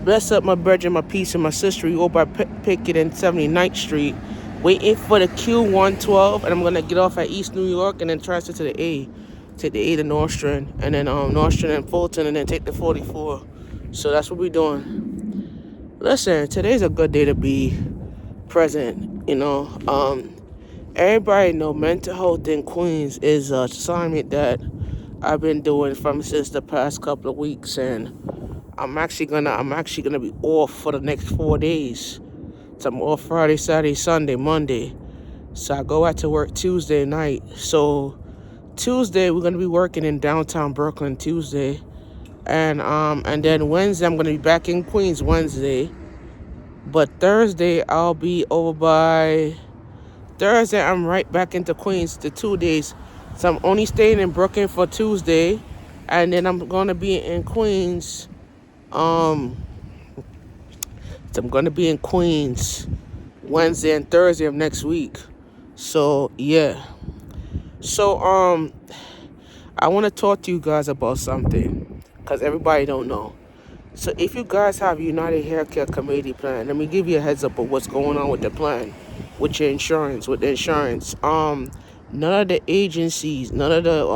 bless up my brother, my piece, and my sister. We over by Pickett and 79th Street, waiting for the Q112, and I'm gonna get off at East New York and then transfer to the A. Take the A to Nostrand, and then Nostrand and Fulton, and then take the 44. So that's what we're doing. Listen, today's a good day to be present. Everybody know mental health in Queens is a assignment that I've been doing from since the past couple of weeks, and I'm actually gonna be off for the next 4 days. So I'm off Friday, Saturday, Sunday, Monday. So I go out to work Tuesday night. So Tuesday we're gonna be working in downtown Brooklyn Tuesday, and then Wednesday I'm gonna be back in Queens Wednesday. But Thursday I'll be over by Thursday. I'm right back into Queens the 2 days. So I'm only staying in Brooklyn for Tuesday, and then I'm gonna be in Queens. So I'm gonna be in Queens Wednesday and Thursday of next week. So yeah. So I want to talk to you guys about something, because everybody don't know. So if you guys have United Healthcare Committee plan, let me give you a heads up of what's going on with the plan, with your insurance, with the insurance. None of the agencies, none of the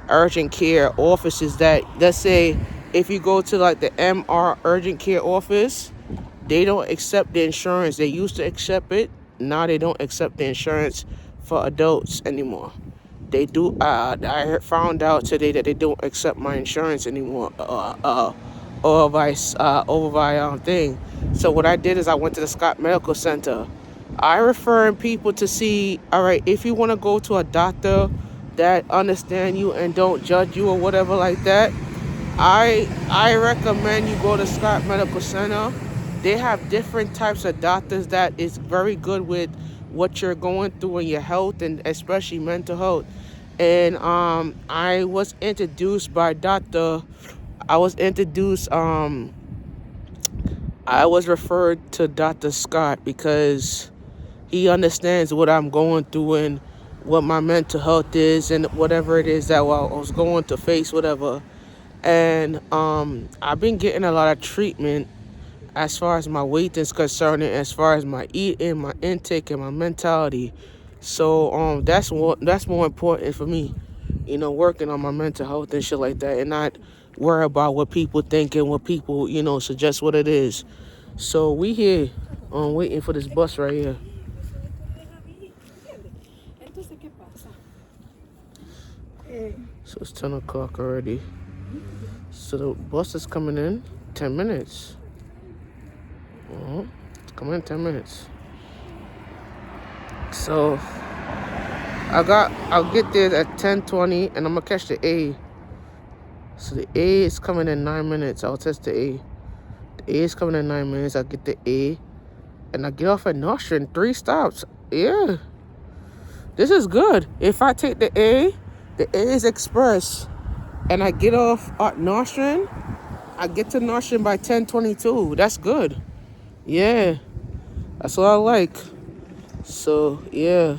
urgent care offices that, let's say, if you go to like the MR urgent care office, they don't accept the insurance. They used to accept it. Now they don't accept the insurance for adults anymore. They do. I found out today that they don't accept my insurance anymore. Over by thing. So what I did is I went to the Scott Medical Center. I referring people to see. All right, if you want to go to a doctor that understand you and don't judge you or whatever like that, I recommend you go to Scott Medical Center. They have different types of doctors that is very good with what you're going through in your health, and especially mental health. And I was introduced by Doctor. I was introduced. I was referred to Dr. Scott because he understands what I'm going through and what my mental health is and whatever it is that I was going to face, whatever. And I've been getting a lot of treatment as far as my weight is concerned, and as far as my eating, my intake, and my mentality. So that's more important for me, working on my mental health and shit like that, and not worry about what people think and what people, suggest what it is. So we here, waiting for this bus right here. So it's 10 o'clock already. So the bus is coming in 10 minutes. It's coming in 10 minutes. So I'll get there at 10:20, and I'm gonna catch the A. So the A is coming in 9 minutes. I'll test the A. The A is coming in 9 minutes. I'll get the A, and I get off at Nostrand. 3 stops. Yeah, this is good. If I take the A is express, and I get off at Nostrand, I get to Nostrand by 10:22. That's good. Yeah, that's what I like. So yeah,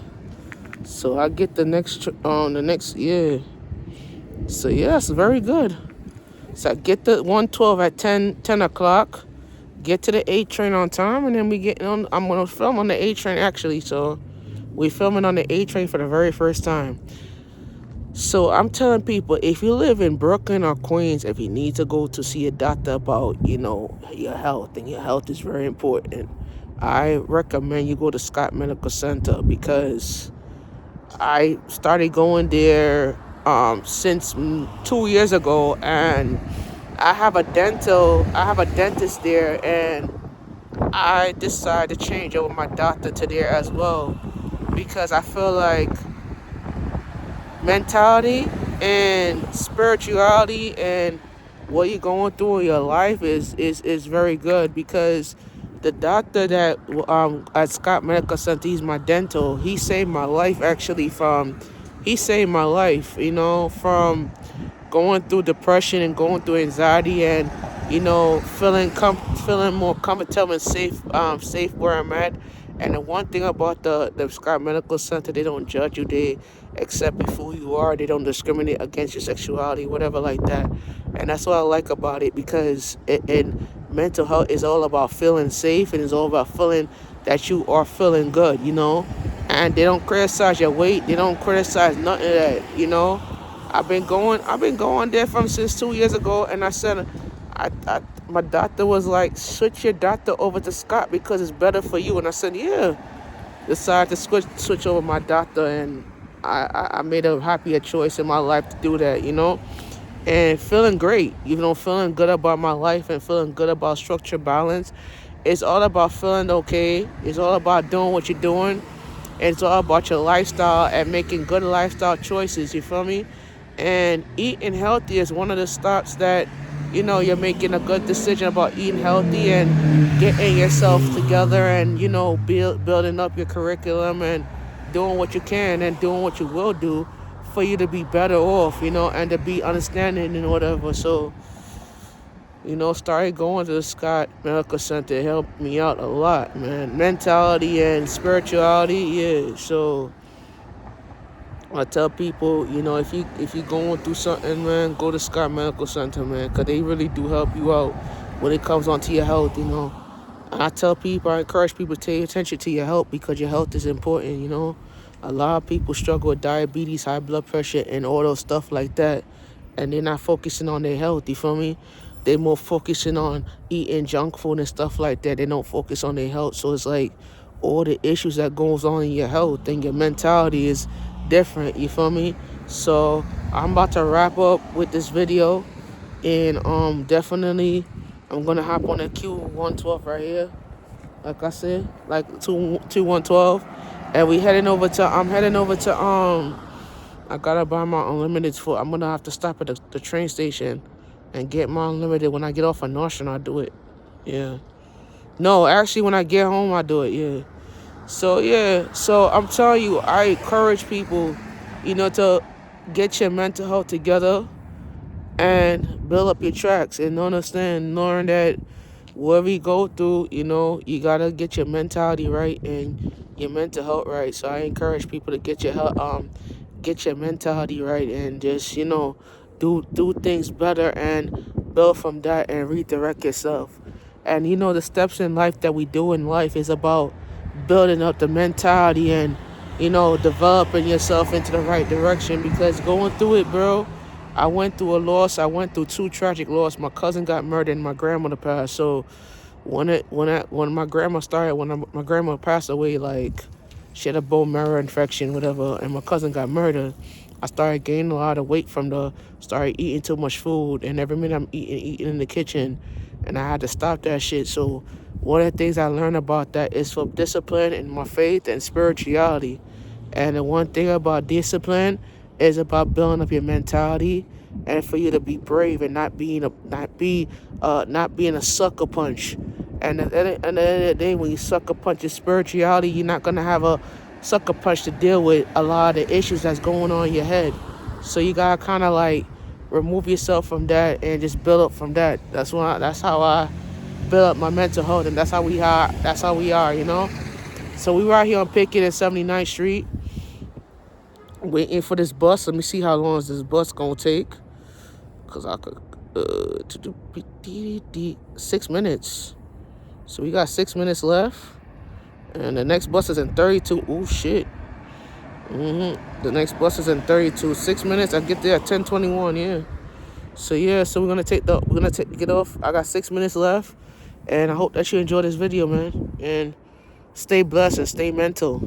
so I get the next yeah. So yeah, it's very good. So I get the 112 at 10 o'clock, get to the A train on time, and then we get on. I'm gonna film on the A train actually. So we filming on the A train for the very first time. So I'm telling people, if you live in Brooklyn or Queens, if you need to go to see a doctor about, your health, and your health is very important, I recommend you go to Scott Medical Center, because I started going there since 2 years ago, and I have a dentist there, and I decided to change over my doctor to there as well, because I feel like mentality and spirituality and what you're going through in your life is very good, because the doctor that at Scott Medical Center, he's my dental. He saved my life actually from going through depression and going through anxiety, and feeling more comfortable and safe where I'm at. And the one thing about the Scott Medical Center, they don't judge you. They accept you for who you are. They don't discriminate against your sexuality, whatever like that. And that's what I like about it, because mental health is all about feeling safe, and it's all about feeling that you are feeling good, and they don't criticize your weight, they don't criticize nothing of that, I've been going there from since 2 years ago, and I said, my doctor was like, switch your doctor over to Scott because it's better for you, and I said, yeah. Decided to switch over my doctor, and I made a happier choice in my life to do that, and feeling great, feeling good about my life and feeling good about structure balance. It's all about feeling okay. It's all about doing what you're doing. And it's all about your lifestyle and making good lifestyle choices, you feel me? And eating healthy is one of the steps that, you're making a good decision about eating healthy and getting yourself together and, building up your curriculum and doing what you can and doing what you will do for you to be better off, and to be understanding and whatever. So, started going to the Scott Medical Center. It helped me out a lot, man. Mentality and spirituality, yeah. So I tell people, if you're going through something, man, go to Scott Medical Center, man, because they really do help you out when it comes onto your health, And I tell people, I encourage people to pay attention to your health because your health is important, A lot of people struggle with diabetes, high blood pressure, and all those stuff like that, and they're not focusing on their health, you feel me? They're more focusing on eating junk food and stuff like that. They don't focus on their health. So it's like all the issues that goes on in your health and your mentality is different, you feel me? So I'm about to wrap up with this video, and definitely I'm gonna hop on the Q112 right here, like I said, like Q112, and I'm heading over to I gotta buy my unlimited food. I'm gonna have to stop at the train station and get my unlimited. When I get off of Notion, I do it. Yeah. No, actually, when I get home, I do it. Yeah. So, yeah. So, I'm telling you, I encourage people, to get your mental health together and build up your tracks and knowing that whatever you go through, you gotta get your mentality right and your mental health right. So I encourage people to get your mentality right and just, do things better and build from that and redirect yourself. And the steps in life that we do in life is about building up the mentality and, developing yourself into the right direction, because going through it, bro, I went through a loss. I went through two tragic losses. My cousin got murdered and my grandmother passed. So when my grandma passed away, like, she had a bone marrow infection, whatever, and my cousin got murdered, I started gaining a lot of weight started eating too much food, and every minute I'm eating in the kitchen, and I had to stop that shit. So one of the things I learned about that is for discipline and my faith and spirituality. And the one thing about discipline is about building up your mentality and for you to be brave and not being a sucker punch. And at the end of the day, when you sucker punch your spirituality, you're not gonna have a sucker punch to deal with a lot of the issues that's going on in your head. So you gotta kind of like remove yourself from that and just build up from that. That's how I build up my mental health, and that's how we are. So we were out here on Pickett at 79th Street, waiting for this bus. Let me see how long is this bus gonna take, cause I could 6 minutes. So we got 6 minutes left, and the next bus is in 32. Oh shit. The next bus is in 32. 6 minutes. I get there at 10:21. Yeah. So yeah. So we're gonna get off. I got 6 minutes left, and I hope that you enjoy this video, man. And stay blessed and stay mental.